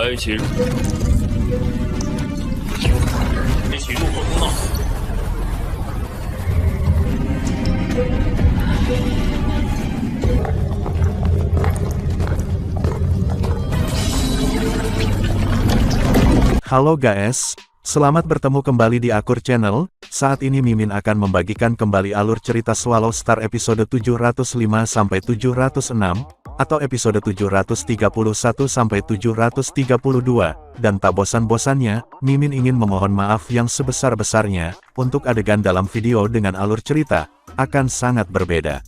来，请一起入口通道。Halo guys, selamat bertemu kembali di Akur Channel. Saat ini Mimin akan membagikan kembali alur cerita Swallow Star episode 705-706, atau episode 731-732, dan tak bosan-bosannya, Mimin ingin memohon maaf yang sebesar-besarnya, untuk adegan dalam video dengan alur cerita, akan sangat berbeda.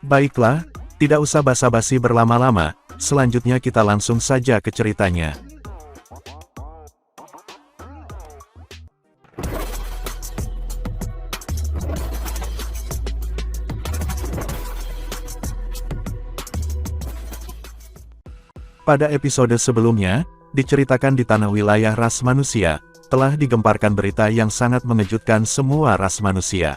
Baiklah, tidak usah basa-basi berlama-lama, selanjutnya kita langsung saja ke ceritanya. Pada episode sebelumnya, diceritakan di tanah wilayah ras manusia, telah digemparkan berita yang sangat mengejutkan semua ras manusia.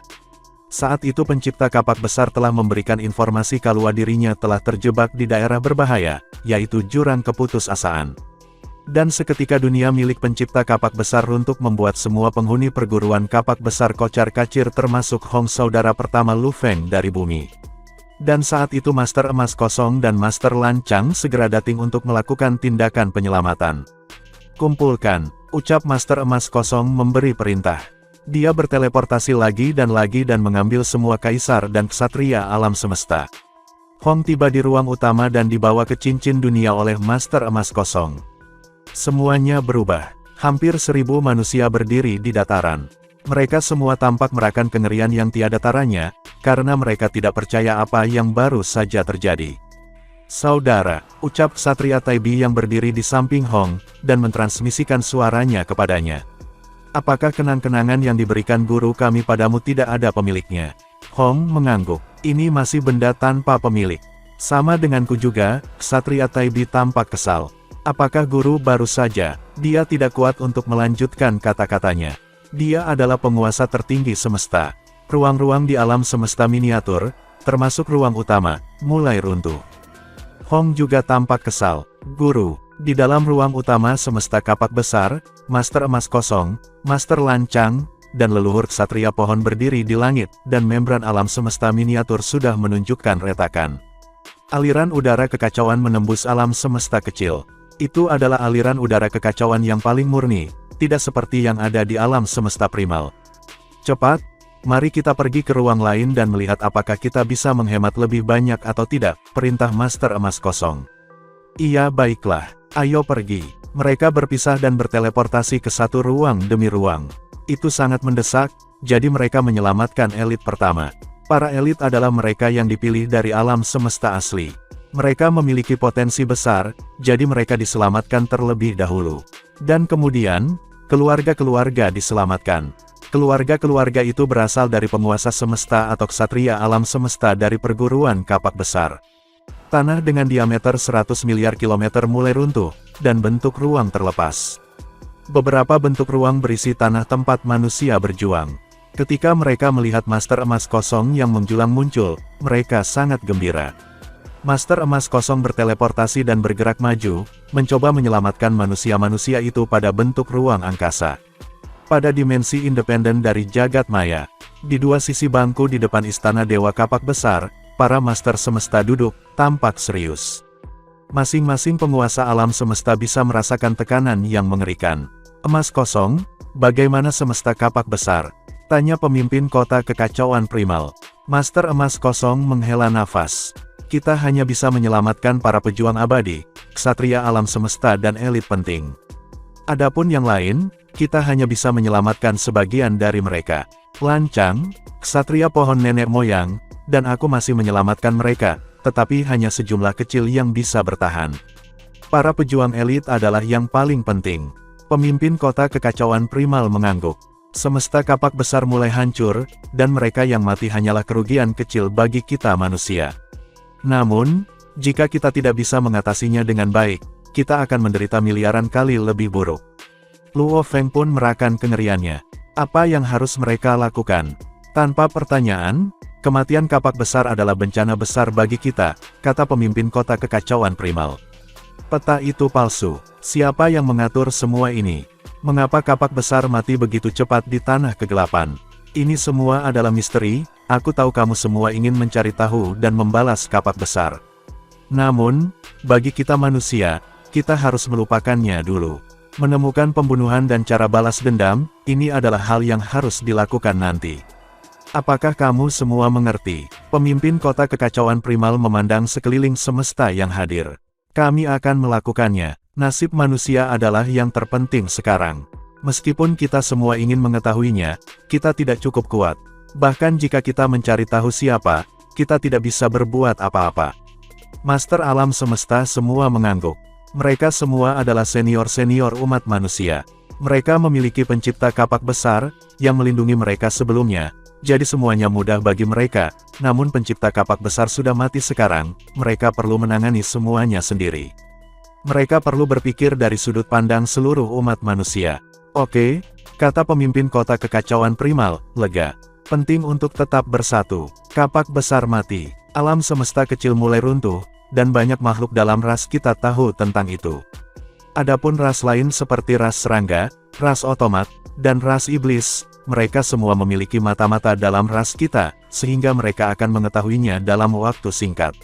Saat itu pencipta kapak besar telah memberikan informasi kalau dirinya telah terjebak di daerah berbahaya, yaitu jurang keputusasaan. Dan seketika dunia milik pencipta kapak besar runtuh membuat semua penghuni perguruan kapak besar kocar-kacir termasuk Hong saudara pertama Lu Feng dari bumi. Dan saat itu Master Emas Kosong dan Master Lan Chang segera datang untuk melakukan tindakan penyelamatan. Kumpulkan, ucap Master Emas Kosong memberi perintah. Dia berteleportasi lagi dan mengambil semua kaisar dan ksatria alam semesta. Hong tiba di ruang utama dan dibawa ke cincin dunia oleh Master Emas Kosong. Semuanya berubah. Hampir 1000 manusia berdiri di dataran. Mereka semua tampak merasakan kengerian yang tiada taranya, karena mereka tidak percaya apa yang baru saja terjadi. Saudara, ucap Ksatria Taibi yang berdiri di samping Hong, dan mentransmisikan suaranya kepadanya. Apakah kenang-kenangan yang diberikan guru kami padamu tidak ada pemiliknya? Hong mengangguk, ini masih benda tanpa pemilik. Sama denganku juga, Ksatria Taibi tampak kesal. Apakah guru baru saja, dia tidak kuat untuk melanjutkan kata-katanya. Dia adalah penguasa tertinggi semesta. Ruang-ruang di alam semesta miniatur, termasuk ruang utama, mulai runtuh. Hong juga tampak kesal. Guru, di dalam ruang utama semesta kapak besar, Master Emas Kosong, Master Lan Chang, dan leluhur ksatria pohon berdiri di langit, dan membran alam semesta miniatur sudah menunjukkan retakan. Aliran udara kekacauan menembus alam semesta kecil. Itu adalah aliran udara kekacauan yang paling murni, tidak seperti yang ada di alam semesta primal. Cepat, mari kita pergi ke ruang lain dan melihat apakah kita bisa menghemat lebih banyak atau tidak, perintah Master Emas Kosong. Iya baiklah, ayo pergi. Mereka berpisah dan berteleportasi ke satu ruang demi ruang. Itu sangat mendesak, jadi mereka menyelamatkan elit pertama. Para elit adalah mereka yang dipilih dari alam semesta asli. Mereka memiliki potensi besar, jadi mereka diselamatkan terlebih dahulu. Dan kemudian, keluarga-keluarga diselamatkan. Keluarga-keluarga itu berasal dari penguasa semesta atau ksatria alam semesta dari perguruan kapak besar. Tanah dengan diameter 100 miliar kilometer mulai runtuh, dan bentuk ruang terlepas. Beberapa bentuk ruang berisi tanah tempat manusia berjuang. Ketika mereka melihat Master Emas Kosong yang menjulang muncul, mereka sangat gembira. Master Emas Kosong berteleportasi dan bergerak maju, mencoba menyelamatkan manusia-manusia itu pada bentuk ruang angkasa. Pada dimensi independen dari jagat maya, di dua sisi bangku di depan istana Dewa Kapak Besar, para Master Semesta duduk, tampak serius. Masing-masing penguasa alam semesta bisa merasakan tekanan yang mengerikan. Emas Kosong, bagaimana semesta Kapak Besar? Tanya pemimpin kota kekacauan primal. Master Emas Kosong menghela nafas. Kita hanya bisa menyelamatkan para pejuang abadi, ksatria alam semesta dan elit penting. Adapun yang lain, kita hanya bisa menyelamatkan sebagian dari mereka. Lan Chang, ksatria pohon nenek moyang, dan aku masih menyelamatkan mereka, tetapi hanya sejumlah kecil yang bisa bertahan. Para pejuang elit adalah yang paling penting. Pemimpin kota kekacauan primal mengangguk. Semesta kapak besar mulai hancur, dan mereka yang mati hanyalah kerugian kecil bagi kita manusia. Namun, jika kita tidak bisa mengatasinya dengan baik, kita akan menderita miliaran kali lebih buruk. Luo Feng pun merasakan kengeriannya. Apa yang harus mereka lakukan? Tanpa pertanyaan, kematian kapak besar adalah bencana besar bagi kita, kata pemimpin kota kekacauan primal. Peta itu palsu. Siapa yang mengatur semua ini? Mengapa kapak besar mati begitu cepat di tanah kegelapan? Ini semua adalah misteri. Aku tahu kamu semua ingin mencari tahu dan membalas kapak besar. Namun, bagi kita manusia, kita harus melupakannya dulu. Menemukan pembunuhan dan cara balas dendam, ini adalah hal yang harus dilakukan nanti. Apakah kamu semua mengerti? Pemimpin kota kekacauan primal memandang sekeliling semesta yang hadir. Kami akan melakukannya. Nasib manusia adalah yang terpenting sekarang. Meskipun kita semua ingin mengetahuinya, kita tidak cukup kuat. Bahkan jika kita mencari tahu siapa, kita tidak bisa berbuat apa-apa. Master alam semesta semua mengangguk. Mereka semua adalah senior-senior umat manusia. Mereka memiliki pencipta kapak besar, yang melindungi mereka sebelumnya. Jadi semuanya mudah bagi mereka, namun pencipta kapak besar sudah mati sekarang, mereka perlu menangani semuanya sendiri. Mereka perlu berpikir dari sudut pandang seluruh umat manusia. Oke, kata pemimpin kota kekacauan primal, lega. Penting untuk tetap bersatu. Kapak besar mati, alam semesta kecil mulai runtuh, dan banyak makhluk dalam ras kita tahu tentang itu. Adapun ras lain seperti ras serangga, ras otomat, dan ras iblis, mereka semua memiliki mata-mata dalam ras kita, sehingga mereka akan mengetahuinya dalam waktu singkat.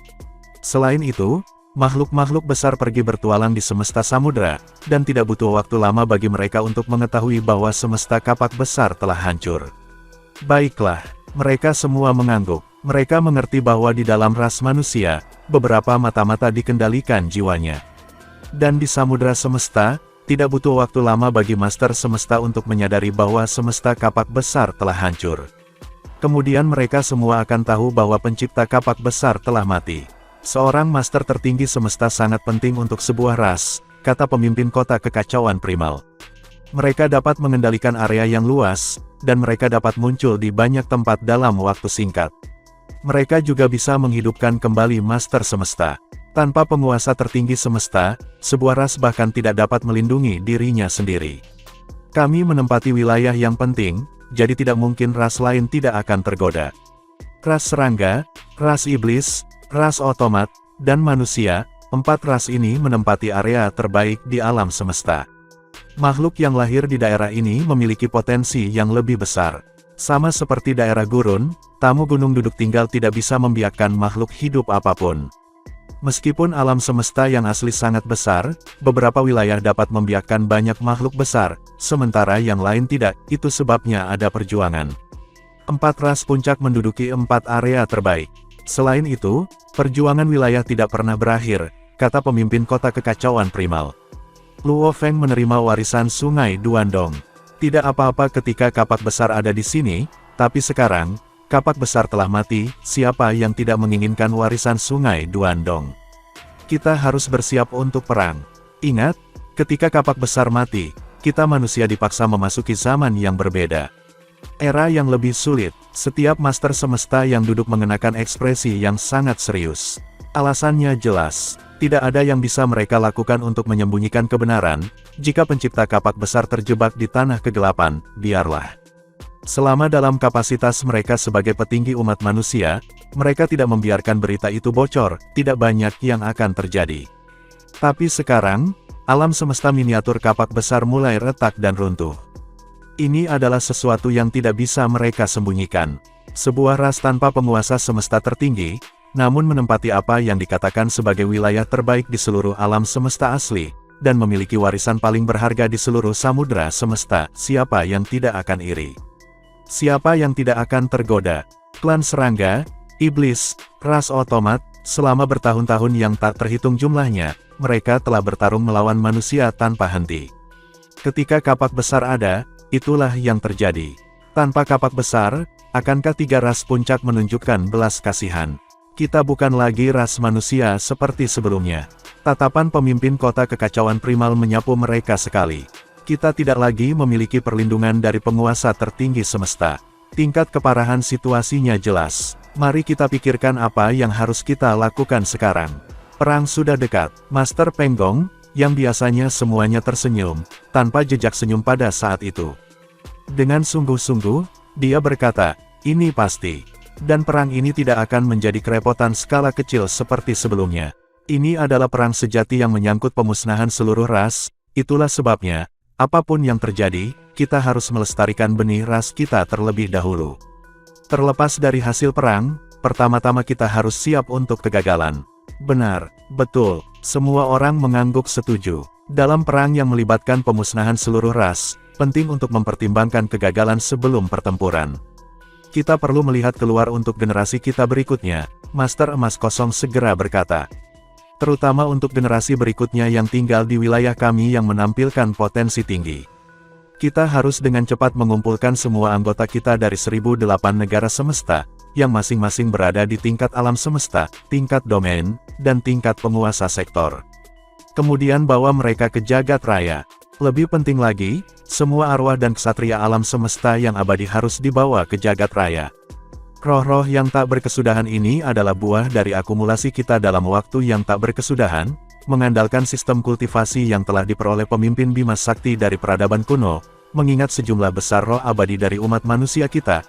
Selain itu, makhluk-makhluk besar pergi bertualang di semesta samudra, dan tidak butuh waktu lama bagi mereka untuk mengetahui bahwa semesta kapak besar telah hancur. Baiklah, mereka semua mengangguk. Mereka mengerti bahwa di dalam ras manusia, beberapa mata-mata dikendalikan jiwanya. Dan di samudra semesta, tidak butuh waktu lama bagi Master Semesta untuk menyadari bahwa semesta kapak besar telah hancur. Kemudian mereka semua akan tahu bahwa pencipta kapak besar telah mati. Seorang master tertinggi semesta sangat penting untuk sebuah ras, kata pemimpin kota kekacauan primal. Mereka dapat mengendalikan area yang luas, dan mereka dapat muncul di banyak tempat dalam waktu singkat. Mereka juga bisa menghidupkan kembali master semesta. Tanpa penguasa tertinggi semesta, sebuah ras bahkan tidak dapat melindungi dirinya sendiri. Kami menempati wilayah yang penting, jadi tidak mungkin ras lain tidak akan tergoda. Ras serangga, ras iblis, ras otomat, dan manusia, 4 ras ini menempati area terbaik di alam semesta. Makhluk yang lahir di daerah ini memiliki potensi yang lebih besar. Sama seperti daerah gurun, tamu gunung duduk tinggal tidak bisa membiarkan makhluk hidup apapun. Meskipun alam semesta yang asli sangat besar, beberapa wilayah dapat membiarkan banyak makhluk besar, sementara yang lain tidak, itu sebabnya ada perjuangan. 4 ras puncak menduduki 4 area terbaik. Selain itu, perjuangan wilayah tidak pernah berakhir, kata pemimpin kota kekacauan primal. Luo Feng menerima warisan sungai Duandong. Tidak apa-apa ketika kapak besar ada di sini, tapi sekarang, kapak besar telah mati, siapa yang tidak menginginkan warisan sungai Duandong? Kita harus bersiap untuk perang. Ingat, ketika kapak besar mati, kita manusia dipaksa memasuki zaman yang berbeda. Era yang lebih sulit, setiap master semesta yang duduk mengenakan ekspresi yang sangat serius. Alasannya jelas, tidak ada yang bisa mereka lakukan untuk menyembunyikan kebenaran, jika pencipta kapak besar terjebak di tanah kegelapan, biarlah. Selama dalam kapasitas mereka sebagai petinggi umat manusia, mereka tidak membiarkan berita itu bocor, tidak banyak yang akan terjadi. Tapi sekarang, alam semesta miniatur kapak besar mulai retak dan runtuh. Ini adalah sesuatu yang tidak bisa mereka sembunyikan. Sebuah ras tanpa penguasa semesta tertinggi, namun menempati apa yang dikatakan sebagai wilayah terbaik di seluruh alam semesta asli, dan memiliki warisan paling berharga di seluruh samudra semesta, siapa yang tidak akan iri? Siapa yang tidak akan tergoda? Klan serangga, iblis, ras otomat, selama bertahun-tahun yang tak terhitung jumlahnya, mereka telah bertarung melawan manusia tanpa henti. Ketika kapak besar ada, itulah yang terjadi. Tanpa kapak besar, akankah 3 ras puncak menunjukkan belas kasihan? Kita bukan lagi ras manusia seperti sebelumnya. Tatapan pemimpin kota kekacauan primal menyapu mereka sekali. Kita tidak lagi memiliki perlindungan dari penguasa tertinggi semesta. Tingkat keparahan situasinya jelas. Mari kita pikirkan apa yang harus kita lakukan sekarang. Perang sudah dekat. Master Penggong, yang biasanya semuanya tersenyum, tanpa jejak senyum pada saat itu. Dengan sungguh-sungguh, dia berkata, ini pasti. Dan perang ini tidak akan menjadi kerepotan skala kecil seperti sebelumnya. Ini adalah perang sejati yang menyangkut pemusnahan seluruh ras, itulah sebabnya, apapun yang terjadi, kita harus melestarikan benih ras kita terlebih dahulu. Terlepas dari hasil perang, pertama-tama kita harus siap untuk kegagalan. Benar, betul, semua orang mengangguk setuju. Dalam perang yang melibatkan pemusnahan seluruh ras, penting untuk mempertimbangkan kegagalan sebelum pertempuran. Kita perlu melihat keluar untuk generasi kita berikutnya, Master Emas Kosong segera berkata. Terutama untuk generasi berikutnya yang tinggal di wilayah kami yang menampilkan potensi tinggi. Kita harus dengan cepat mengumpulkan semua anggota kita dari 1008 negara semesta, yang masing-masing berada di tingkat alam semesta, tingkat domain, dan tingkat penguasa sektor. Kemudian bawa mereka ke jagat raya. Lebih penting lagi, semua arwah dan ksatria alam semesta yang abadi harus dibawa ke jagat raya. Roh-roh yang tak berkesudahan ini adalah buah dari akumulasi kita dalam waktu yang tak berkesudahan, mengandalkan sistem kultivasi yang telah diperoleh pemimpin Bima Sakti dari peradaban kuno. Mengingat sejumlah besar roh abadi dari umat manusia kita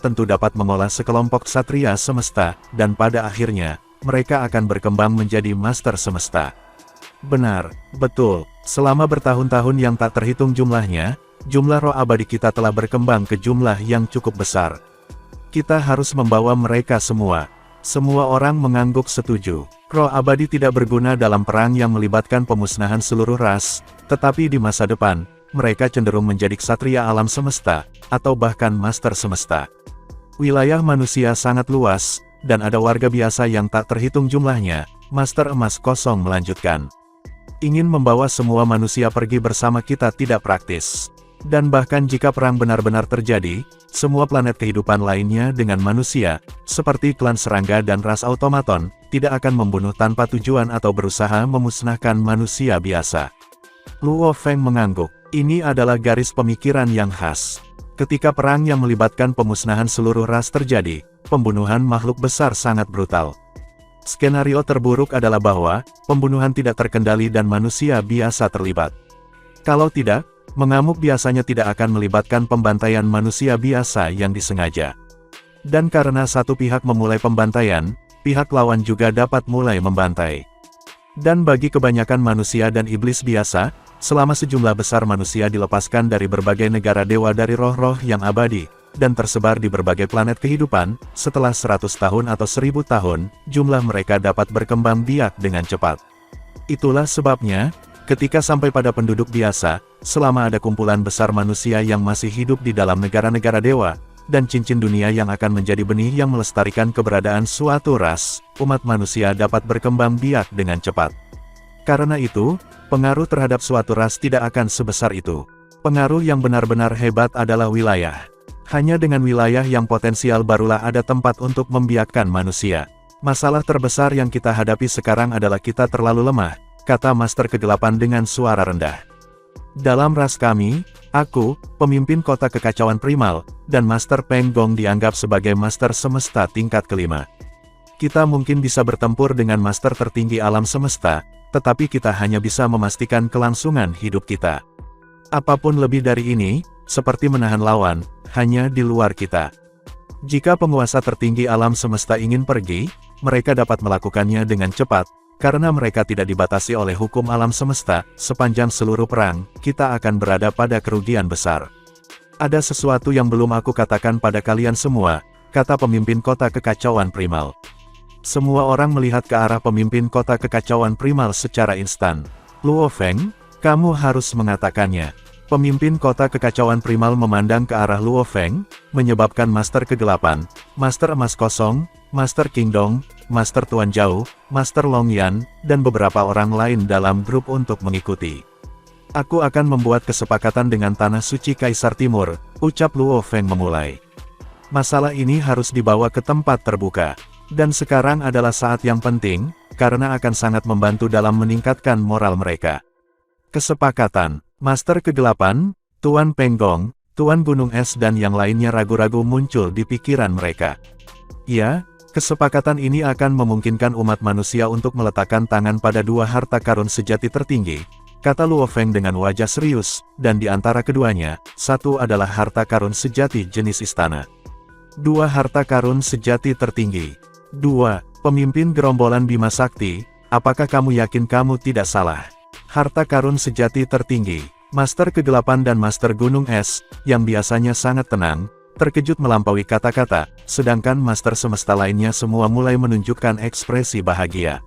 tentu dapat mengolah sekelompok ksatria semesta, dan pada akhirnya, mereka akan berkembang menjadi master semesta. Benar, betul, selama bertahun-tahun yang tak terhitung jumlahnya, jumlah roh abadi kita telah berkembang ke jumlah yang cukup besar. Kita harus membawa mereka semua. Semua orang mengangguk setuju. Roh abadi tidak berguna dalam perang yang melibatkan pemusnahan seluruh ras, tetapi di masa depan, mereka cenderung menjadi ksatria alam semesta, atau bahkan master semesta. Wilayah manusia sangat luas, dan ada warga biasa yang tak terhitung jumlahnya, Master Emas Kosong melanjutkan. Ingin membawa semua manusia pergi bersama kita tidak praktis. Dan bahkan jika perang benar-benar terjadi, semua planet kehidupan lainnya dengan manusia, seperti klan serangga dan ras automaton, tidak akan membunuh tanpa tujuan atau berusaha memusnahkan manusia biasa. Luo Feng mengangguk. Ini adalah garis pemikiran yang khas. Ketika perang yang melibatkan pemusnahan seluruh ras terjadi, pembunuhan makhluk besar sangat brutal. Skenario terburuk adalah bahwa, pembunuhan tidak terkendali dan manusia biasa terlibat. Kalau tidak, mengamuk biasanya tidak akan melibatkan pembantaian manusia biasa yang disengaja. Dan karena satu pihak memulai pembantaian, pihak lawan juga dapat mulai membantai. Dan bagi kebanyakan manusia dan iblis biasa, selama sejumlah besar manusia dilepaskan dari berbagai negara dewa dari roh-roh yang abadi, dan tersebar di berbagai planet kehidupan, setelah 100 tahun atau 1000 tahun, jumlah mereka dapat berkembang biak dengan cepat. Itulah sebabnya, ketika sampai pada penduduk biasa, selama ada kumpulan besar manusia yang masih hidup di dalam negara-negara dewa, dan cincin dunia yang akan menjadi benih yang melestarikan keberadaan suatu ras, umat manusia dapat berkembang biak dengan cepat. Karena itu, pengaruh terhadap suatu ras tidak akan sebesar itu. Pengaruh yang benar-benar hebat adalah wilayah. Hanya dengan wilayah yang potensial barulah ada tempat untuk membiakkan manusia. Masalah terbesar yang kita hadapi sekarang adalah kita terlalu lemah, kata Master Kegelapan dengan suara rendah. Dalam ras kami, aku, pemimpin kota kekacauan primal, dan Master Peng Gong dianggap sebagai master semesta tingkat kelima. Kita mungkin bisa bertempur dengan master tertinggi alam semesta, tetapi kita hanya bisa memastikan kelangsungan hidup kita. Apapun lebih dari ini, seperti menahan lawan, hanya di luar kita. Jika penguasa tertinggi alam semesta ingin pergi, mereka dapat melakukannya dengan cepat, karena mereka tidak dibatasi oleh hukum alam semesta. Sepanjang seluruh perang, kita akan berada pada kerugian besar. Ada sesuatu yang belum aku katakan pada kalian semua, kata pemimpin kota kekacauan primal. Semua orang melihat ke arah pemimpin kota kekacauan primal secara instan. Luo Feng, kamu harus mengatakannya. Pemimpin kota kekacauan primal memandang ke arah Luo Feng, menyebabkan Master Kegelapan, Master Emas Kosong, Master Kingdong, Master Tuan Jauh, Master Long Yan, dan beberapa orang lain dalam grup untuk mengikuti. Aku akan membuat kesepakatan dengan Tanah Suci Kaisar Timur, ucap Luo Feng memulai. Masalah ini harus dibawa ke tempat terbuka. Dan sekarang adalah saat yang penting, karena akan sangat membantu dalam meningkatkan moral mereka. Kesepakatan. Master Kegelapan, Tuan Peng Gong, Tuan Gunung Es dan yang lainnya ragu-ragu muncul di pikiran mereka. Ya, kesepakatan ini akan memungkinkan umat manusia untuk meletakkan tangan pada dua harta karun sejati tertinggi, kata Luo Feng dengan wajah serius, dan di antara keduanya, satu adalah harta karun sejati jenis istana. Dua harta karun sejati tertinggi. Dua, pemimpin gerombolan Bima Sakti, apakah kamu yakin kamu tidak salah? Harta karun sejati tertinggi. Master Kegelapan dan Master Gunung Es, yang biasanya sangat tenang, terkejut melampaui kata-kata, sedangkan Master Semesta lainnya semua mulai menunjukkan ekspresi bahagia.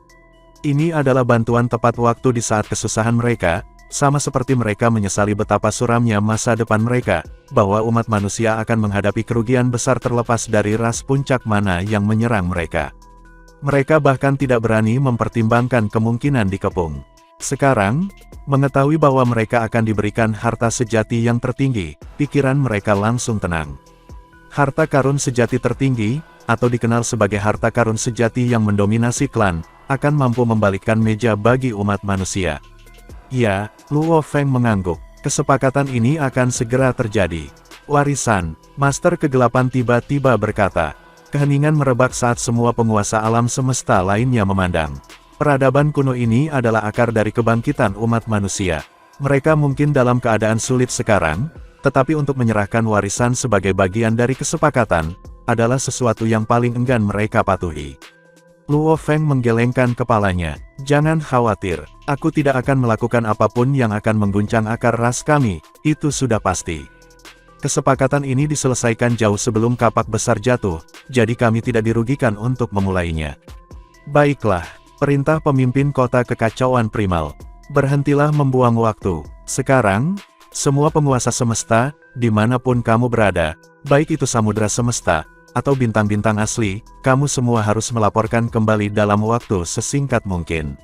Ini adalah bantuan tepat waktu di saat kesusahan mereka, sama seperti mereka menyesali betapa suramnya masa depan mereka, bahwa umat manusia akan menghadapi kerugian besar terlepas dari ras puncak mana yang menyerang mereka. Mereka bahkan tidak berani mempertimbangkan kemungkinan dikepung. Sekarang, mengetahui bahwa mereka akan diberikan harta sejati yang tertinggi, pikiran mereka langsung tenang. Harta karun sejati tertinggi, atau dikenal sebagai harta karun sejati yang mendominasi klan, akan mampu membalikkan meja bagi umat manusia. Ya, Luo Feng mengangguk. Kesepakatan ini akan segera terjadi. Warisan, Master Kegelapan tiba-tiba berkata. Keheningan merebak saat semua penguasa alam semesta lainnya memandang. Peradaban kuno ini adalah akar dari kebangkitan umat manusia. Mereka mungkin dalam keadaan sulit sekarang, tetapi untuk menyerahkan warisan sebagai bagian dari kesepakatan, adalah sesuatu yang paling enggan mereka patuhi. Luo Feng menggelengkan kepalanya. Jangan khawatir, aku tidak akan melakukan apapun yang akan mengguncang akar ras kami, itu sudah pasti. Kesepakatan ini diselesaikan jauh sebelum kapak besar jatuh, jadi kami tidak dirugikan untuk memulainya. Baiklah. Perintah pemimpin kota kekacauan primal. Berhentilah membuang waktu. Sekarang, semua penguasa semesta, dimanapun kamu berada, baik itu samudera semesta, atau bintang-bintang asli, kamu semua harus melaporkan kembali dalam waktu sesingkat mungkin.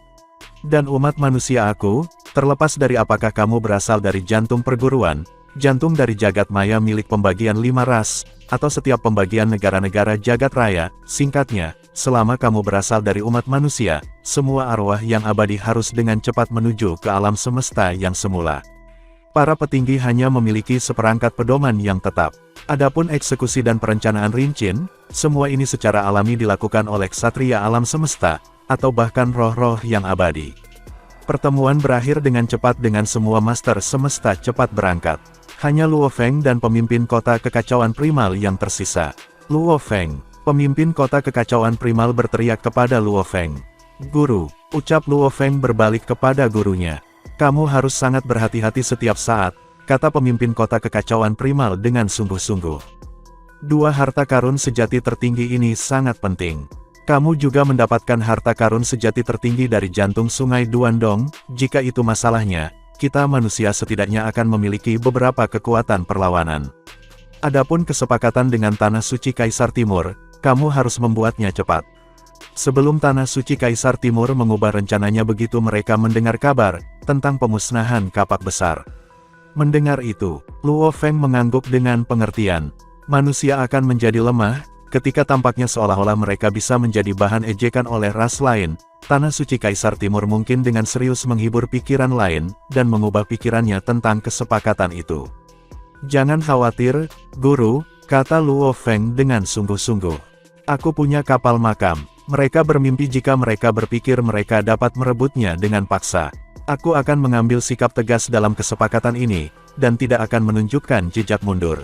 Dan umat manusia aku, terlepas dari apakah kamu berasal dari jantung perguruan, jantung dari jagat maya milik pembagian 5 ras, atau setiap pembagian negara-negara jagat raya, singkatnya, selama kamu berasal dari umat manusia, semua arwah yang abadi harus dengan cepat menuju ke alam semesta yang semula. Para petinggi hanya memiliki seperangkat pedoman yang tetap. Adapun eksekusi dan perencanaan rincin, semua ini secara alami dilakukan oleh ksatria alam semesta, atau bahkan roh-roh yang abadi. Pertemuan berakhir dengan cepat dengan semua master semesta cepat berangkat. Hanya Luo Feng dan pemimpin kota kekacauan primal yang tersisa. Luo Feng, pemimpin kota kekacauan primal berteriak kepada Luo Feng. Guru, ucap Luo Feng berbalik kepada gurunya. Kamu harus sangat berhati-hati setiap saat, kata pemimpin kota kekacauan primal dengan sungguh-sungguh. Dua harta karun sejati tertinggi ini sangat penting. Kamu juga mendapatkan harta karun sejati tertinggi dari jantung sungai Duandong, jika itu masalahnya, kita manusia setidaknya akan memiliki beberapa kekuatan perlawanan. Adapun kesepakatan dengan Tanah Suci Kaisar Timur, kamu harus membuatnya cepat. Sebelum Tanah Suci Kaisar Timur mengubah rencananya begitu mereka mendengar kabar tentang pemusnahan kapak besar. Mendengar itu, Luo Feng mengangguk dengan pengertian. Manusia akan menjadi lemah, ketika tampaknya seolah-olah mereka bisa menjadi bahan ejekan oleh ras lain. Tanah Suci Kaisar Timur mungkin dengan serius menghibur pikiran lain, dan mengubah pikirannya tentang kesepakatan itu. Jangan khawatir, Guru, kata Luo Feng dengan sungguh-sungguh. Aku punya kapal makam. Mereka bermimpi jika mereka berpikir mereka dapat merebutnya dengan paksa. Aku akan mengambil sikap tegas dalam kesepakatan ini, dan tidak akan menunjukkan jejak mundur.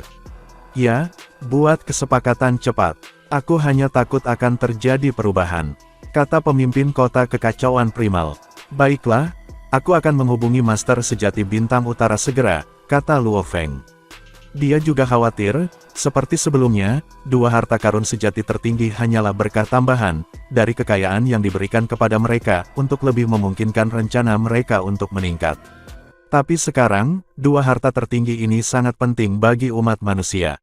Ya, buat kesepakatan cepat. Aku hanya takut akan terjadi perubahan, kata pemimpin kota kekacauan primal. Baiklah, aku akan menghubungi Master Sejati Bintang Utara segera, kata Luo Feng. Dia juga khawatir, seperti sebelumnya, dua harta karun sejati tertinggi hanyalah berkah tambahan, dari kekayaan yang diberikan kepada mereka, untuk lebih memungkinkan rencana mereka untuk meningkat. Tapi sekarang, dua harta tertinggi ini sangat penting bagi umat manusia.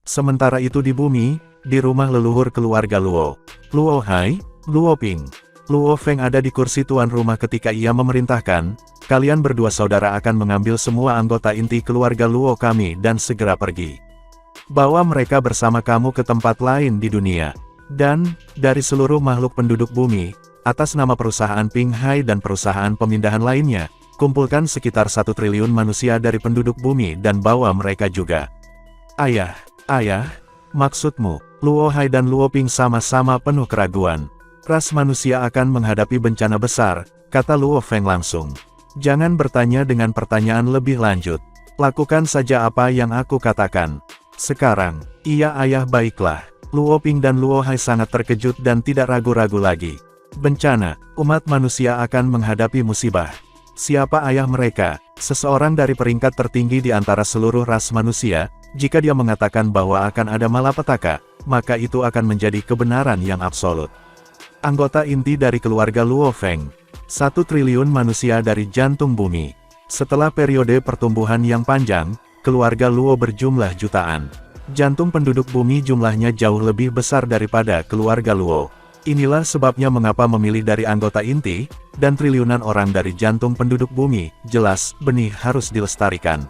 Sementara itu di bumi, di rumah leluhur keluarga Luo, Luo Hai, Luo Ping, Luo Feng ada di kursi tuan rumah ketika ia memerintahkan, kalian berdua saudara akan mengambil semua anggota inti keluarga Luo kami dan segera pergi. Bawa mereka bersama kamu ke tempat lain di dunia. Dan, dari seluruh makhluk penduduk bumi, atas nama perusahaan Ping Hai dan perusahaan pemindahan lainnya, kumpulkan sekitar 1 triliun manusia dari penduduk bumi dan bawa mereka juga. Ayah, maksudmu, Luo Hai dan Luo Ping sama-sama penuh keraguan. Ras manusia akan menghadapi bencana besar, kata Luo Feng langsung. Jangan bertanya dengan pertanyaan lebih lanjut. Lakukan saja apa yang aku katakan. Sekarang, iya ayah baiklah. Luo Ping dan Luo Hai sangat terkejut dan tidak ragu-ragu lagi. Bencana, umat manusia akan menghadapi musibah. Siapa ayah mereka? Seseorang dari peringkat tertinggi di antara seluruh ras manusia, jika dia mengatakan bahwa akan ada malapetaka, maka itu akan menjadi kebenaran yang absolut. Anggota inti dari keluarga Luo Feng. 1 triliun manusia dari jantung bumi. Setelah periode pertumbuhan yang panjang, keluarga Luo berjumlah jutaan. Jantung penduduk bumi jumlahnya jauh lebih besar daripada keluarga Luo. Inilah sebabnya mengapa memilih dari anggota inti, dan triliunan orang dari jantung penduduk bumi, jelas, benih harus dilestarikan.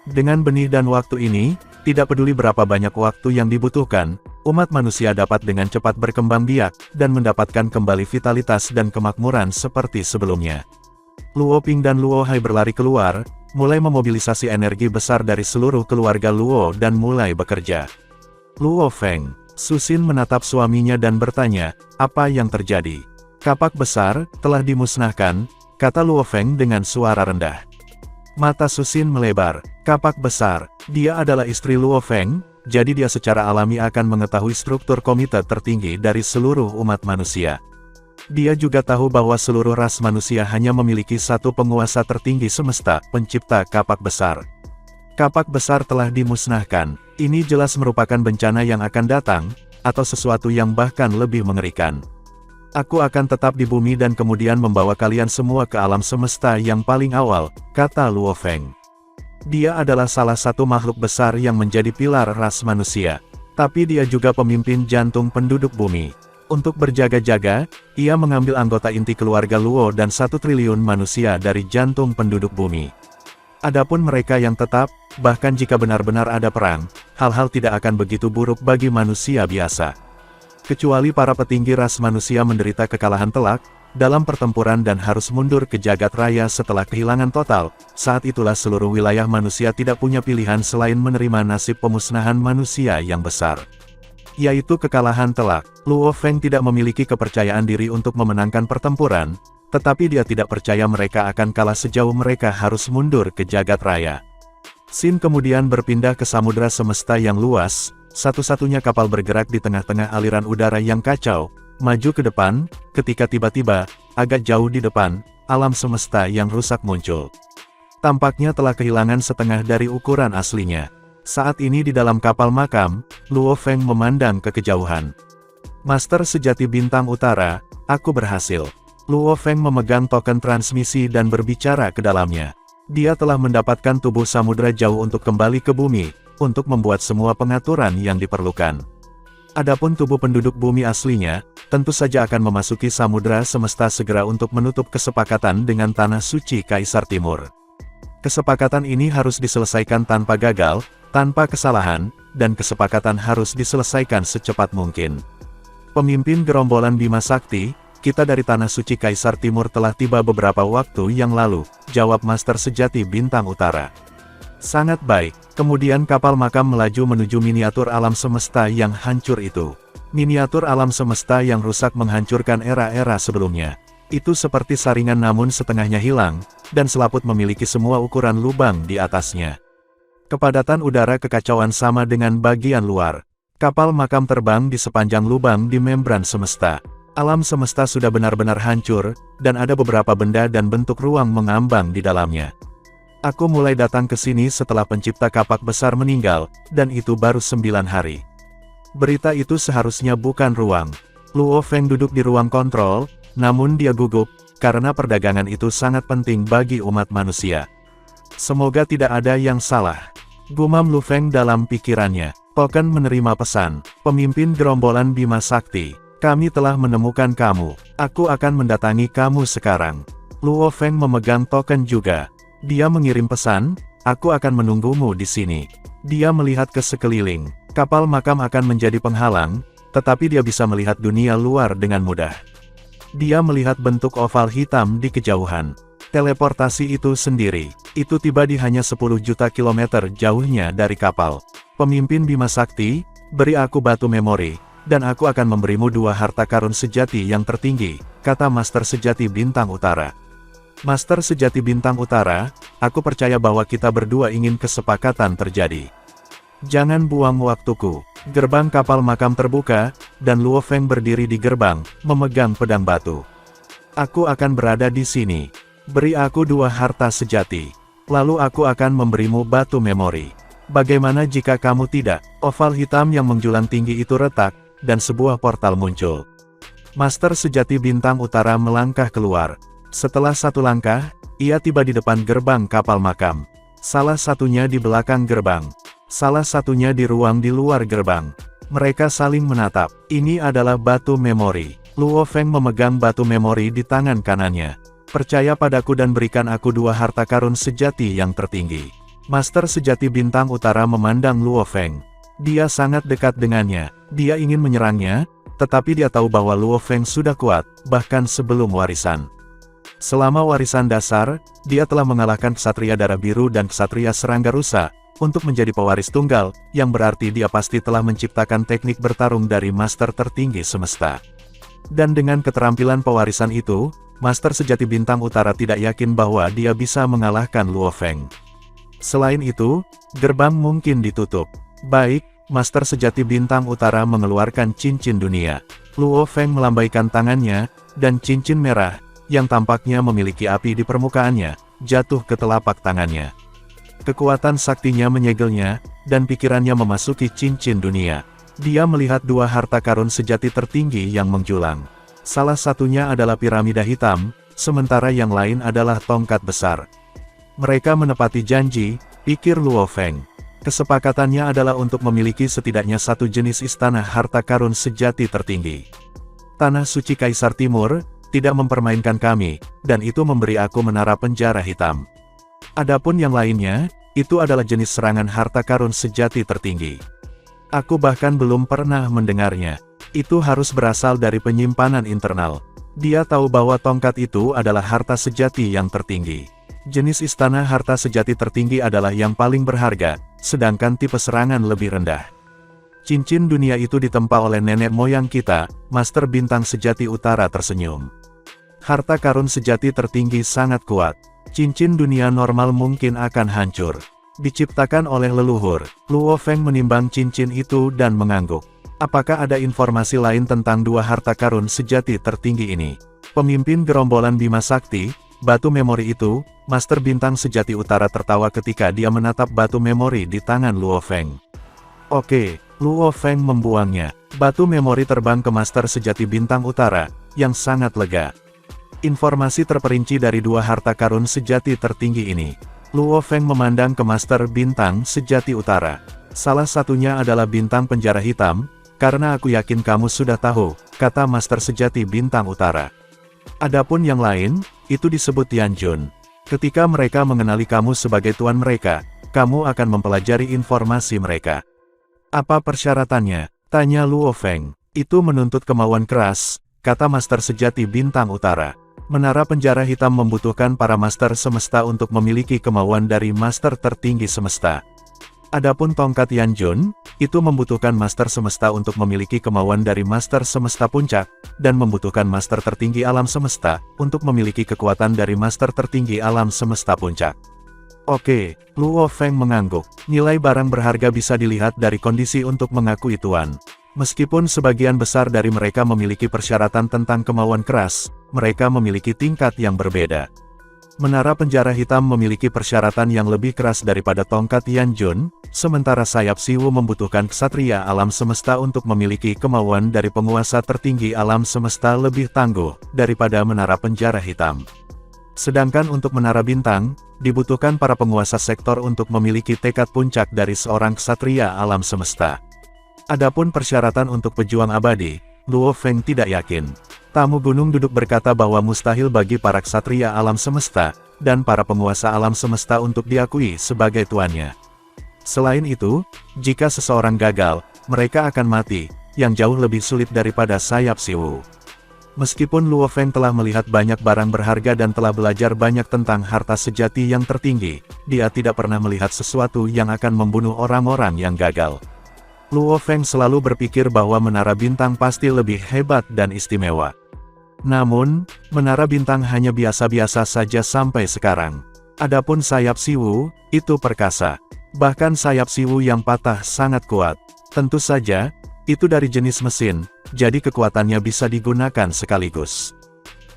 Dengan benih dan waktu ini, tidak peduli berapa banyak waktu yang dibutuhkan, umat manusia dapat dengan cepat berkembang biak, dan mendapatkan kembali vitalitas dan kemakmuran seperti sebelumnya. Luo Ping dan Luo Hai berlari keluar, mulai memobilisasi energi besar dari seluruh keluarga Luo dan mulai bekerja. Luo Feng, Susin menatap suaminya dan bertanya, apa yang terjadi? Kapak besar, telah dimusnahkan, kata Luo Feng dengan suara rendah. Mata Susin melebar, kapak besar, dia adalah istri Luo Feng, jadi dia secara alami akan mengetahui struktur komite tertinggi dari seluruh umat manusia. Dia juga tahu bahwa seluruh ras manusia hanya memiliki satu penguasa tertinggi semesta, pencipta kapak besar. Kapak besar telah dimusnahkan, ini jelas merupakan bencana yang akan datang, atau sesuatu yang bahkan lebih mengerikan. Aku akan tetap di bumi dan kemudian membawa kalian semua ke alam semesta yang paling awal, kata Luo Feng. Dia adalah salah satu makhluk besar yang menjadi pilar ras manusia, tapi dia juga pemimpin jantung penduduk bumi. Untuk berjaga-jaga, ia mengambil anggota inti keluarga Luo dan 1 triliun manusia dari jantung penduduk bumi. Adapun mereka yang tetap, bahkan jika benar-benar ada perang, hal-hal tidak akan begitu buruk bagi manusia biasa. Kecuali para petinggi ras manusia menderita kekalahan telak, dalam pertempuran dan harus mundur ke jagat raya setelah kehilangan total, saat itulah seluruh wilayah manusia tidak punya pilihan selain menerima nasib pemusnahan manusia yang besar. Yaitu kekalahan telak. Luo Feng tidak memiliki kepercayaan diri untuk memenangkan pertempuran, tetapi dia tidak percaya mereka akan kalah sejauh mereka harus mundur ke jagat raya. Sin kemudian berpindah ke samudra semesta yang luas, satu-satunya kapal bergerak di tengah-tengah aliran udara yang kacau, maju ke depan, ketika tiba-tiba, agak jauh di depan, alam semesta yang rusak muncul. Tampaknya telah kehilangan setengah dari ukuran aslinya. Saat ini di dalam kapal makam, Luo Feng memandang ke kejauhan. Master sejati bintang utara, aku berhasil. Luo Feng memegang token transmisi dan berbicara ke dalamnya. Dia telah mendapatkan tubuh samudra jauh untuk kembali ke bumi, untuk membuat semua pengaturan yang diperlukan. Adapun tubuh penduduk bumi aslinya, tentu saja akan memasuki samudra semesta segera untuk menutup kesepakatan dengan tanah suci Kaisar Timur. Kesepakatan ini harus diselesaikan tanpa gagal, tanpa kesalahan, dan kesepakatan harus diselesaikan secepat mungkin. Pemimpin gerombolan Bima Sakti, kita dari Tanah Suci Kaisar Timur telah tiba beberapa waktu yang lalu, jawab Master Sejati Bintang Utara. Sangat baik, kemudian kapal makam melaju menuju miniatur alam semesta yang hancur itu. Miniatur alam semesta yang rusak menghancurkan era-era sebelumnya. Itu seperti saringan namun setengahnya hilang, dan selaput memiliki semua ukuran lubang di atasnya. Kepadatan udara kekacauan sama dengan bagian luar. Kapal makam terbang di sepanjang lubang di membran semesta. Alam semesta sudah benar-benar hancur, dan ada beberapa benda dan bentuk ruang mengambang di dalamnya. Aku mulai datang ke sini setelah pencipta kapak besar meninggal, dan itu baru 9 hari. Berita itu seharusnya bukan ruang. Luo Feng duduk di ruang kontrol, namun dia gugup, karena perdagangan itu sangat penting bagi umat manusia. Semoga tidak ada yang salah. Gumam Lu Feng dalam pikirannya. Token menerima pesan. Pemimpin gerombolan Bima Sakti. Kami telah menemukan kamu. Aku akan mendatangi kamu sekarang. Luo Feng memegang token juga. Dia mengirim pesan, aku akan menunggumu di sini. Dia melihat ke sekeliling. Kapal makam akan menjadi penghalang, tetapi dia bisa melihat dunia luar dengan mudah. Dia melihat bentuk oval hitam di kejauhan. Teleportasi itu sendiri, itu tiba di hanya 10 juta kilometer jauhnya dari kapal. Pemimpin Bima Sakti, beri aku batu memori, dan aku akan memberimu 2 harta karun sejati yang tertinggi, kata Master Sejati Bintang Utara. Master Sejati Bintang Utara, aku percaya bahwa kita berdua ingin kesepakatan terjadi. Jangan buang waktuku. Gerbang kapal makam terbuka, dan Luo Feng berdiri di gerbang, memegang pedang batu. Aku akan berada di sini. Beri aku 2 harta sejati. Lalu aku akan memberimu batu memori. Bagaimana jika kamu tidak? Oval hitam yang menjulang tinggi itu retak, dan sebuah portal muncul. Master sejati bintang utara melangkah keluar. Setelah 1 langkah, ia tiba di depan gerbang kapal makam. Salah satunya di belakang gerbang. Salah satunya di ruang di luar gerbang. Mereka saling menatap. Ini adalah batu memori. Luo Feng memegang batu memori di tangan kanannya. Percaya padaku dan berikan aku 2 harta karun sejati yang tertinggi. Master sejati bintang utara memandang Luo Feng. Dia sangat dekat dengannya. Dia ingin menyerangnya, tetapi dia tahu bahwa Luo Feng sudah kuat, bahkan sebelum warisan. Selama warisan dasar, dia telah mengalahkan ksatria darah biru dan ksatria serangga rusa, untuk menjadi pewaris tunggal, yang berarti dia pasti telah menciptakan teknik bertarung dari master tertinggi semesta. Dan dengan keterampilan pewarisan itu, master sejati bintang utara tidak yakin bahwa dia bisa mengalahkan Luo Feng. Selain itu, gerbang mungkin ditutup. Baik, master sejati bintang utara mengeluarkan cincin dunia. Luo Feng melambaikan tangannya, dan cincin merah, yang tampaknya memiliki api di permukaannya, jatuh ke telapak tangannya. Kekuatan saktinya menyegelnya, dan pikirannya memasuki cincin dunia. Dia melihat 2 harta karun sejati tertinggi yang menjulang. Salah satunya adalah piramida hitam, sementara yang lain adalah tongkat besar. Mereka menepati janji, pikir Luo Feng. Kesepakatannya adalah untuk memiliki setidaknya 1 jenis istana harta karun sejati tertinggi. Tanah suci Kaisar Timur tidak mempermainkan kami, dan itu memberi aku menara penjara hitam. Adapun yang lainnya, itu adalah jenis serangan harta karun sejati tertinggi. Aku bahkan belum pernah mendengarnya. Itu harus berasal dari penyimpanan internal. Dia tahu bahwa tongkat itu adalah harta sejati yang tertinggi. Jenis istana harta sejati tertinggi adalah yang paling berharga, sedangkan tipe serangan lebih rendah. Cincin dunia itu ditempa oleh nenek moyang kita, Master Bintang Sejati Utara tersenyum. Harta karun sejati tertinggi sangat kuat. Cincin dunia normal mungkin akan hancur. Diciptakan oleh leluhur. Luo Feng menimbang cincin itu dan mengangguk. Apakah ada informasi lain tentang 2 harta karun sejati tertinggi ini? Pemimpin gerombolan Bima Sakti, batu memori itu, Master Bintang Sejati Utara tertawa ketika dia menatap batu memori di tangan Luo Feng. Oke, Luo Feng membuangnya. Batu memori terbang ke Master Sejati Bintang Utara, yang sangat lega. Informasi terperinci dari 2 harta karun sejati tertinggi ini. Luo Feng memandang ke Master Bintang Sejati Utara. Salah satunya adalah bintang penjara hitam, karena aku yakin kamu sudah tahu, kata Master Sejati Bintang Utara. Adapun yang lain, itu disebut Tianjun. Ketika mereka mengenali kamu sebagai tuan mereka, kamu akan mempelajari informasi mereka. Apa persyaratannya? Tanya Luo Feng. Itu menuntut kemauan keras, kata Master Sejati Bintang Utara. Menara penjara hitam membutuhkan para master semesta untuk memiliki kemauan dari master tertinggi semesta. Adapun tongkat Tianjun, itu membutuhkan master semesta untuk memiliki kemauan dari master semesta puncak, dan membutuhkan master tertinggi alam semesta, untuk memiliki kekuatan dari master tertinggi alam semesta puncak. Oke, Luo Feng mengangguk. Nilai barang berharga bisa dilihat dari kondisi untuk mengakui tuan. Meskipun sebagian besar dari mereka memiliki persyaratan tentang kemauan keras, mereka memiliki tingkat yang berbeda. Menara penjara hitam memiliki persyaratan yang lebih keras daripada tongkat Tianjun, sementara sayap Siwu membutuhkan ksatria alam semesta untuk memiliki kemauan dari penguasa tertinggi alam semesta lebih tangguh, daripada menara penjara hitam. Sedangkan untuk menara bintang, dibutuhkan para penguasa sektor untuk memiliki tekad puncak dari seorang ksatria alam semesta. Adapun persyaratan untuk pejuang abadi, Luo Feng tidak yakin. Tamu Gunung Duduk berkata bahwa mustahil bagi para ksatria alam semesta, dan para penguasa alam semesta untuk diakui sebagai tuannya. Selain itu, jika seseorang gagal, mereka akan mati, yang jauh lebih sulit daripada sayap Siwu. Meskipun Luo Feng telah melihat banyak barang berharga dan telah belajar banyak tentang harta sejati yang tertinggi, dia tidak pernah melihat sesuatu yang akan membunuh orang-orang yang gagal. Luo Feng selalu berpikir bahwa menara bintang pasti lebih hebat dan istimewa. Namun, menara bintang hanya biasa-biasa saja sampai sekarang. Adapun sayap Siwu, itu perkasa. Bahkan sayap Siwu yang patah sangat kuat. Tentu saja, itu dari jenis mesin, jadi kekuatannya bisa digunakan sekaligus.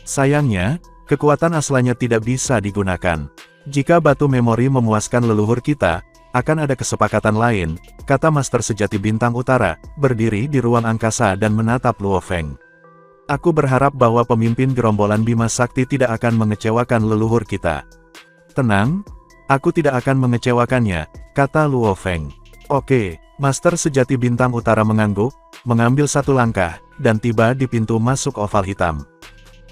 Sayangnya, kekuatan asalnya tidak bisa digunakan. Jika batu memori memuaskan leluhur kita, akan ada kesepakatan lain, kata Master Sejati Bintang Utara, berdiri di ruang angkasa dan menatap Luo Feng. Aku berharap bahwa pemimpin gerombolan Bima Sakti tidak akan mengecewakan leluhur kita. Tenang, aku tidak akan mengecewakannya, kata Luo Feng. Oke, Master Sejati Bintang Utara mengangguk, mengambil satu langkah, dan tiba di pintu masuk oval hitam.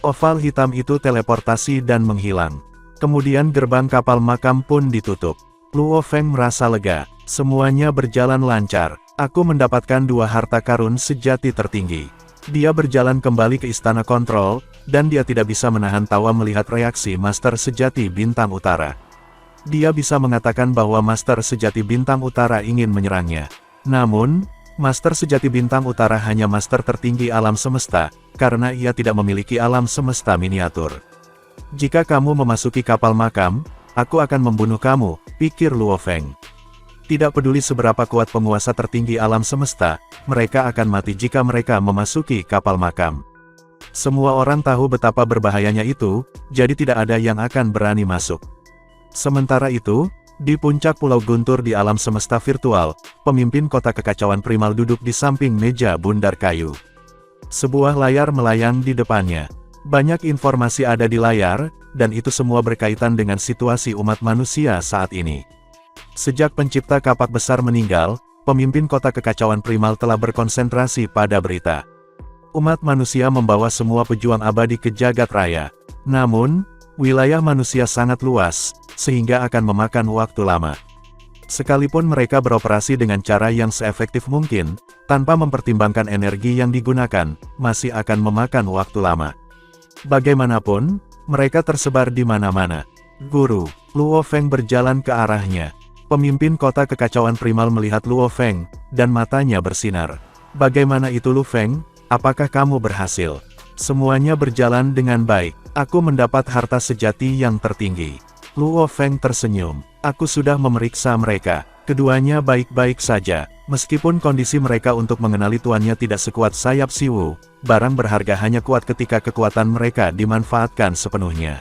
Oval hitam itu teleportasi dan menghilang. Kemudian gerbang kapal makam pun ditutup. Luo Feng merasa lega, semuanya berjalan lancar. Aku mendapatkan 2 harta karun sejati tertinggi. Dia berjalan kembali ke istana kontrol, dan dia tidak bisa menahan tawa melihat reaksi Master Sejati Bintang Utara. Dia bisa mengatakan bahwa Master Sejati Bintang Utara ingin menyerangnya. Namun, Master Sejati Bintang Utara hanya master tertinggi alam semesta, karena ia tidak memiliki alam semesta miniatur. Jika kamu memasuki kapal makam, aku akan membunuh kamu, pikir Luo Feng. Tidak peduli seberapa kuat penguasa tertinggi alam semesta, mereka akan mati jika mereka memasuki kapal makam. Semua orang tahu betapa berbahayanya itu, jadi tidak ada yang akan berani masuk. Sementara itu, di puncak Pulau Guntur di alam semesta virtual, pemimpin kota kekacauan primal duduk di samping meja bundar kayu. Sebuah layar melayang di depannya. Banyak informasi ada di layar, dan itu semua berkaitan dengan situasi umat manusia saat ini. Sejak pencipta kapak besar meninggal, pemimpin kota kekacauan primal telah berkonsentrasi pada berita. Umat manusia membawa semua pejuang abadi ke jagat raya. Namun, wilayah manusia sangat luas, sehingga akan memakan waktu lama. Sekalipun mereka beroperasi dengan cara yang seefektif mungkin, tanpa mempertimbangkan energi yang digunakan, masih akan memakan waktu lama. Bagaimanapun, mereka tersebar di mana-mana. Guru, Luo Feng berjalan ke arahnya. Pemimpin kota kekacauan primal melihat Luo Feng, dan matanya bersinar. Bagaimana itu Luo Feng? Apakah kamu berhasil? Semuanya berjalan dengan baik. Aku mendapat harta sejati yang tertinggi. Luo Feng tersenyum. Aku sudah memeriksa mereka. Keduanya baik-baik saja. Meskipun kondisi mereka untuk mengenali tuannya tidak sekuat sayap Siwu, barang berharga hanya kuat ketika kekuatan mereka dimanfaatkan sepenuhnya.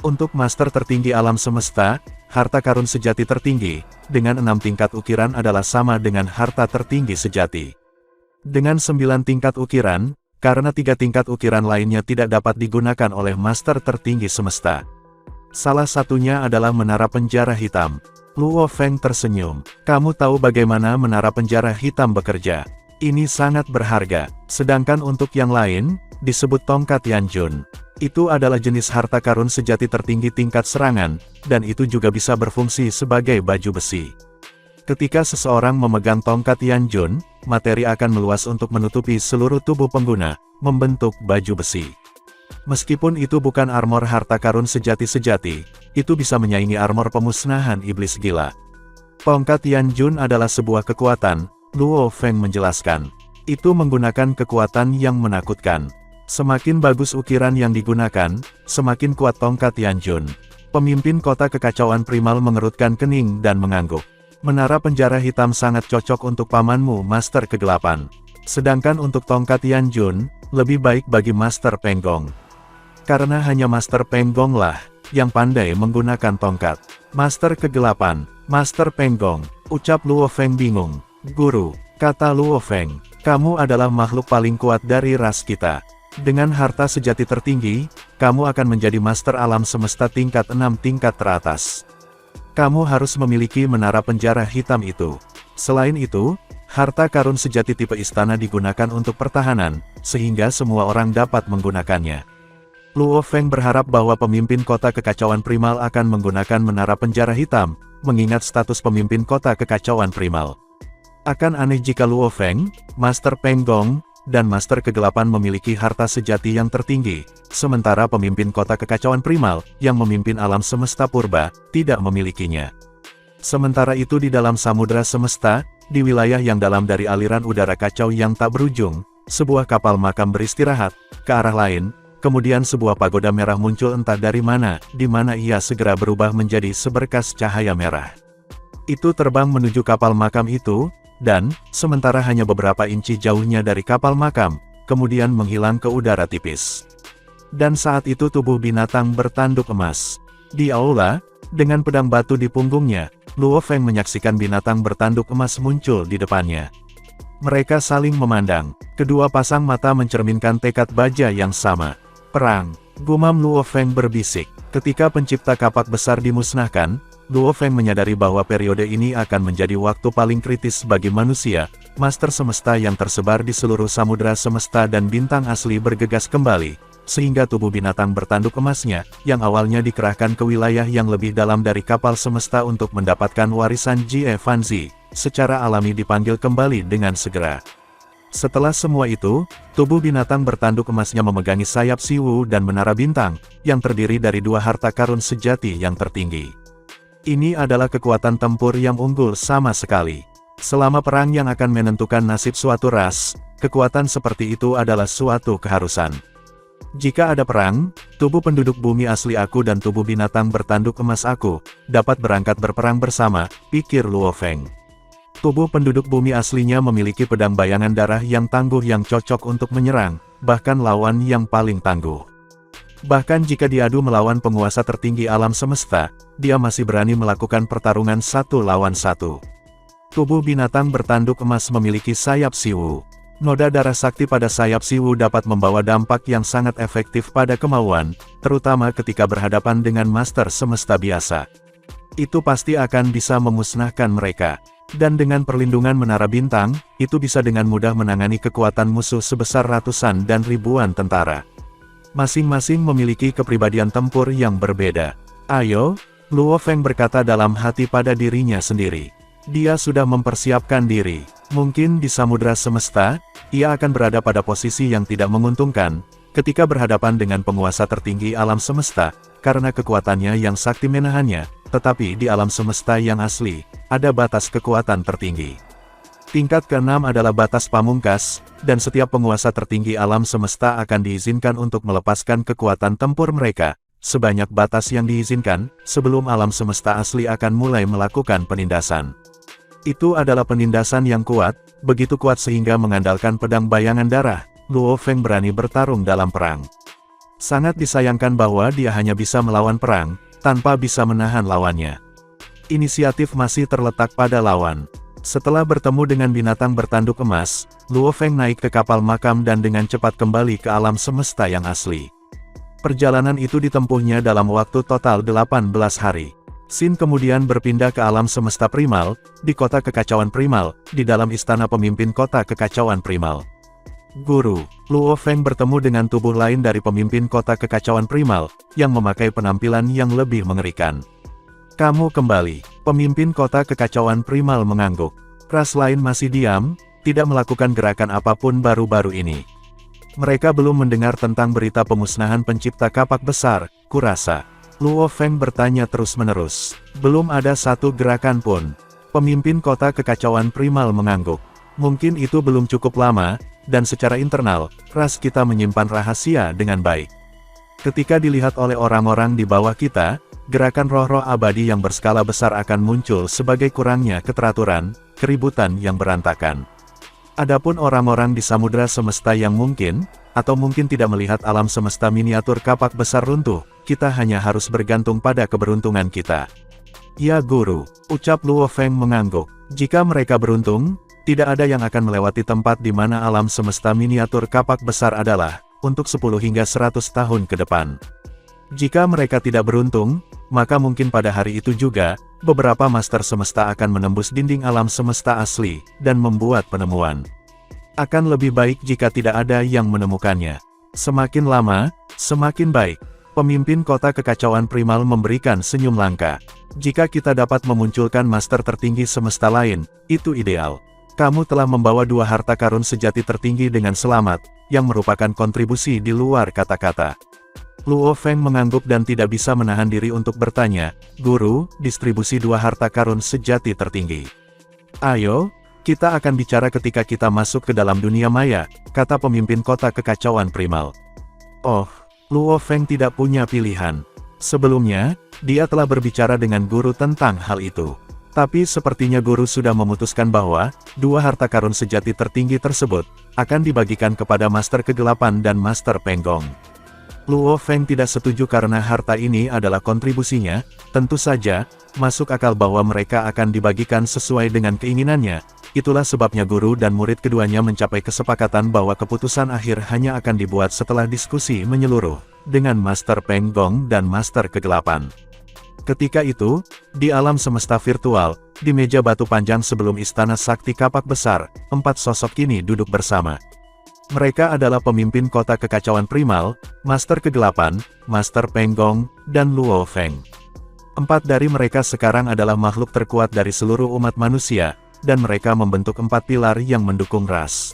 Untuk master tertinggi alam semesta, harta karun sejati tertinggi, dengan 6 tingkat ukiran adalah sama dengan harta tertinggi sejati. Dengan 9 tingkat ukiran, karena 3 tingkat ukiran lainnya tidak dapat digunakan oleh master tertinggi semesta. Salah satunya adalah menara penjara hitam. Luo Feng tersenyum. Kamu tahu bagaimana menara penjara hitam bekerja? Ini sangat berharga. Sedangkan untuk yang lain, disebut tongkat Yanjun. Itu adalah jenis harta karun sejati tertinggi tingkat serangan, dan itu juga bisa berfungsi sebagai baju besi. Ketika seseorang memegang tongkat Yanjun, materi akan meluas untuk menutupi seluruh tubuh pengguna, membentuk baju besi. Meskipun itu bukan armor harta karun sejati-sejati, itu bisa menyaingi armor pemusnahan iblis gila. Tongkat Yanjun adalah sebuah kekuatan, Luo Feng menjelaskan. Itu menggunakan kekuatan yang menakutkan. Semakin bagus ukiran yang digunakan, semakin kuat tongkat Yanjun. Pemimpin kota kekacauan primal mengerutkan kening dan mengangguk. Menara penjara hitam sangat cocok untuk pamanmu Master Kegelapan. Sedangkan untuk tongkat Yanjun, lebih baik bagi Master Penggong. Karena hanya Master Penggong lah, yang pandai menggunakan tongkat. Master Kegelapan, Master Penggong, ucap Luo Feng bingung. Guru, kata Luo Feng, kamu adalah makhluk paling kuat dari ras kita. Dengan harta sejati tertinggi, kamu akan menjadi master alam semesta tingkat 6 tingkat teratas. Kamu harus memiliki menara penjara hitam itu. Selain itu, harta karun sejati tipe istana digunakan untuk pertahanan, sehingga semua orang dapat menggunakannya. Luo Feng berharap bahwa pemimpin kota kekacauan primal akan menggunakan menara penjara hitam, mengingat status pemimpin kota kekacauan primal. Akan aneh jika Luo Feng, Master Penggong, dan Master Kegelapan memiliki harta sejati yang tertinggi, sementara pemimpin kota kekacauan primal, yang memimpin alam semesta purba, tidak memilikinya. Sementara itu di dalam samudera semesta, di wilayah yang dalam dari aliran udara kacau yang tak berujung, sebuah kapal makam beristirahat, ke arah lain, kemudian sebuah pagoda merah muncul entah dari mana, di mana ia segera berubah menjadi seberkas cahaya merah. Itu terbang menuju kapal makam itu, dan, sementara hanya beberapa inci jauhnya dari kapal makam, kemudian menghilang ke udara tipis. Dan saat itu tubuh binatang bertanduk emas. Di aula, dengan pedang batu di punggungnya, Luo Feng menyaksikan binatang bertanduk emas muncul di depannya. Mereka saling memandang, kedua pasang mata mencerminkan tekad baja yang sama. Perang, gumam Luo Feng berbisik. Ketika pencipta kapak besar dimusnahkan, Luo Feng menyadari bahwa periode ini akan menjadi waktu paling kritis bagi manusia. Master semesta yang tersebar di seluruh samudera semesta dan bintang asli bergegas kembali, sehingga tubuh binatang bertanduk emasnya, yang awalnya dikerahkan ke wilayah yang lebih dalam dari kapal semesta untuk mendapatkan warisan Jie Fanzi, secara alami dipanggil kembali dengan segera. Setelah semua itu, tubuh binatang bertanduk emasnya memegangi sayap Siwu dan menara bintang, yang terdiri dari dua harta karun sejati yang tertinggi. Ini adalah kekuatan tempur yang unggul sama sekali. Selama perang yang akan menentukan nasib suatu ras, kekuatan seperti itu adalah suatu keharusan. Jika ada perang, tubuh penduduk bumi asli aku dan tubuh binatang bertanduk emas aku, dapat berangkat berperang bersama, pikir Luo Feng. Tubuh penduduk bumi aslinya memiliki pedang bayangan darah yang tangguh yang cocok untuk menyerang, bahkan lawan yang paling tangguh. Bahkan jika diadu melawan penguasa tertinggi alam semesta, dia masih berani melakukan pertarungan satu lawan satu. Tubuh binatang bertanduk emas memiliki sayap Siwu. Noda darah sakti pada sayap Siwu dapat membawa dampak yang sangat efektif pada kemauan, terutama ketika berhadapan dengan master semesta biasa. Itu pasti akan bisa memusnahkan mereka. Dan dengan perlindungan menara bintang, itu bisa dengan mudah menangani kekuatan musuh sebesar ratusan dan ribuan tentara. Masing-masing memiliki kepribadian tempur yang berbeda. Ayo, Luo Feng berkata dalam hati pada dirinya sendiri. Dia sudah mempersiapkan diri. Mungkin di samudera semesta, ia akan berada pada posisi yang tidak menguntungkan, ketika berhadapan dengan penguasa tertinggi alam semesta, karena kekuatannya yang sakti menahannya, tetapi di alam semesta yang asli, ada batas kekuatan tertinggi. Tingkat ke-6 adalah batas pamungkas, dan setiap penguasa tertinggi alam semesta akan diizinkan untuk melepaskan kekuatan tempur mereka, sebanyak batas yang diizinkan, sebelum alam semesta asli akan mulai melakukan penindasan. Itu adalah penindasan yang kuat, begitu kuat sehingga mengandalkan pedang bayangan darah, Luo Feng berani bertarung dalam perang. Sangat disayangkan bahwa dia hanya bisa melawan perang, tanpa bisa menahan lawannya. Inisiatif masih terletak pada lawan. Setelah bertemu dengan binatang bertanduk emas, Luo Feng naik ke kapal makam dan dengan cepat kembali ke alam semesta yang asli. Perjalanan itu ditempuhnya dalam waktu total 18 hari. Xin kemudian berpindah ke alam semesta primal, di kota kekacauan primal, di dalam istana pemimpin kota kekacauan primal. Guru, Luo Feng bertemu dengan tubuh lain dari pemimpin kota kekacauan primal, yang memakai penampilan yang lebih mengerikan. Kamu kembali, pemimpin kota kekacauan primal mengangguk. Ras lain masih diam, tidak melakukan gerakan apapun baru-baru ini. Mereka belum mendengar tentang berita pemusnahan pencipta kapak besar, kurasa. Luo Feng bertanya terus-menerus. Belum ada satu gerakan pun. Pemimpin kota kekacauan primal mengangguk. Mungkin itu belum cukup lama, dan secara internal, ras kita menyimpan rahasia dengan baik. Ketika dilihat oleh orang-orang di bawah kita, gerakan roh-roh abadi yang berskala besar akan muncul sebagai kurangnya keteraturan, keributan yang berantakan. Adapun orang-orang di samudera semesta yang mungkin, atau mungkin tidak melihat alam semesta miniatur kapak besar runtuh, kita hanya harus bergantung pada keberuntungan kita. Ya Guru, ucap Luo Feng mengangguk. Jika mereka beruntung, tidak ada yang akan melewati tempat di mana alam semesta miniatur kapak besar adalah, untuk 10 hingga 100 tahun ke depan. Jika mereka tidak beruntung, maka mungkin pada hari itu juga, beberapa master semesta akan menembus dinding alam semesta asli, dan membuat penemuan. Akan lebih baik jika tidak ada yang menemukannya. Semakin lama, semakin baik. Pemimpin kota kekacauan primal memberikan senyum langka. Jika kita dapat memunculkan master tertinggi semesta lain, itu ideal. Kamu telah membawa 2 harta karun sejati tertinggi dengan selamat, yang merupakan kontribusi di luar kata-kata. Luo Feng mengangguk dan tidak bisa menahan diri untuk bertanya, Guru, distribusi 2 harta karun sejati tertinggi. Ayo, kita akan bicara ketika kita masuk ke dalam dunia maya, kata pemimpin kota kekacauan primal. Oh, Luo Feng tidak punya pilihan. Sebelumnya, dia telah berbicara dengan guru tentang hal itu. Tapi sepertinya guru sudah memutuskan bahwa, dua harta karun sejati tertinggi tersebut, akan dibagikan kepada Master Kegelapan dan Master Penggong. Luo Feng tidak setuju karena harta ini adalah kontribusinya, tentu saja, masuk akal bahwa mereka akan dibagikan sesuai dengan keinginannya. Itulah sebabnya guru dan murid keduanya mencapai kesepakatan bahwa keputusan akhir hanya akan dibuat setelah diskusi menyeluruh, dengan Master Penggong dan Master Kegelapan. Ketika itu, di alam semesta virtual, di meja batu panjang sebelum istana sakti kapak besar, 4 sosok kini duduk bersama. Mereka adalah pemimpin kota kekacauan primal, Master Kegelapan, Master Penggong, dan Luo Feng. 4 dari mereka sekarang adalah makhluk terkuat dari seluruh umat manusia, dan mereka membentuk 4 pilar yang mendukung ras.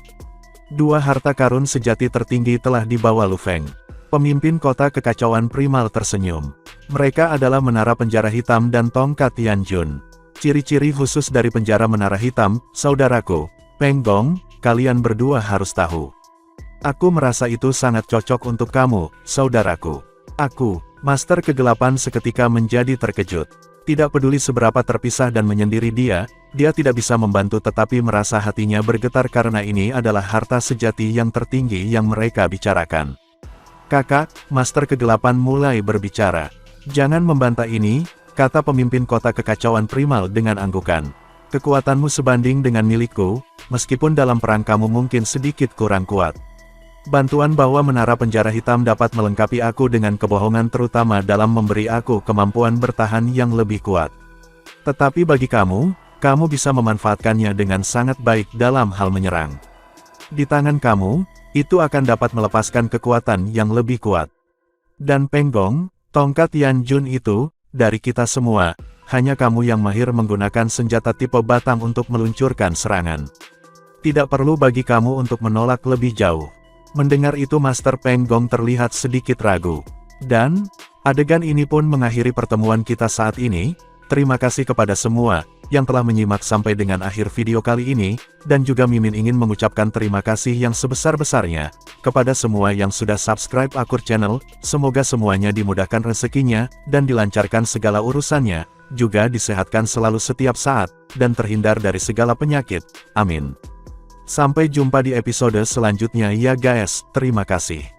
2 harta karun sejati tertinggi telah dibawa Lu Feng. Pemimpin kota kekacauan primal tersenyum. Mereka adalah menara penjara hitam dan tongkat Tianjun. Ciri-ciri khusus dari penjara menara hitam, saudaraku, Penggong, kalian berdua harus tahu. Aku merasa itu sangat cocok untuk kamu, saudaraku. Aku, Master Kegelapan seketika menjadi terkejut. Tidak peduli seberapa terpisah dan menyendiri dia tidak bisa membantu tetapi merasa hatinya bergetar karena ini adalah harta sejati yang tertinggi yang mereka bicarakan. Kakak, Master Kegelapan mulai berbicara. Jangan membantah ini, kata pemimpin kota kekacauan primal dengan anggukan. Kekuatanmu sebanding dengan milikku, meskipun dalam perang kamu mungkin sedikit kurang kuat. Bantuan bahwa menara penjara hitam dapat melengkapi aku dengan kebohongan terutama dalam memberi aku kemampuan bertahan yang lebih kuat. Tetapi bagi kamu bisa memanfaatkannya dengan sangat baik dalam hal menyerang. Di tangan kamu, itu akan dapat melepaskan kekuatan yang lebih kuat. Dan Penggong, tongkat Tianjun itu, dari kita semua, hanya kamu yang mahir menggunakan senjata tipe batang untuk meluncurkan serangan. Tidak perlu bagi kamu untuk menolak lebih jauh. Mendengar itu Master Penggong terlihat sedikit ragu. Dan, adegan ini pun mengakhiri pertemuan kita saat ini. Terima kasih kepada semua yang telah menyimak sampai dengan akhir video kali ini, dan juga Mimin ingin mengucapkan terima kasih yang sebesar-besarnya kepada semua yang sudah subscribe Akur Channel. Semoga semuanya dimudahkan rezekinya, dan dilancarkan segala urusannya, juga disehatkan selalu setiap saat, dan terhindar dari segala penyakit. Amin. Sampai jumpa di episode selanjutnya ya guys, terima kasih.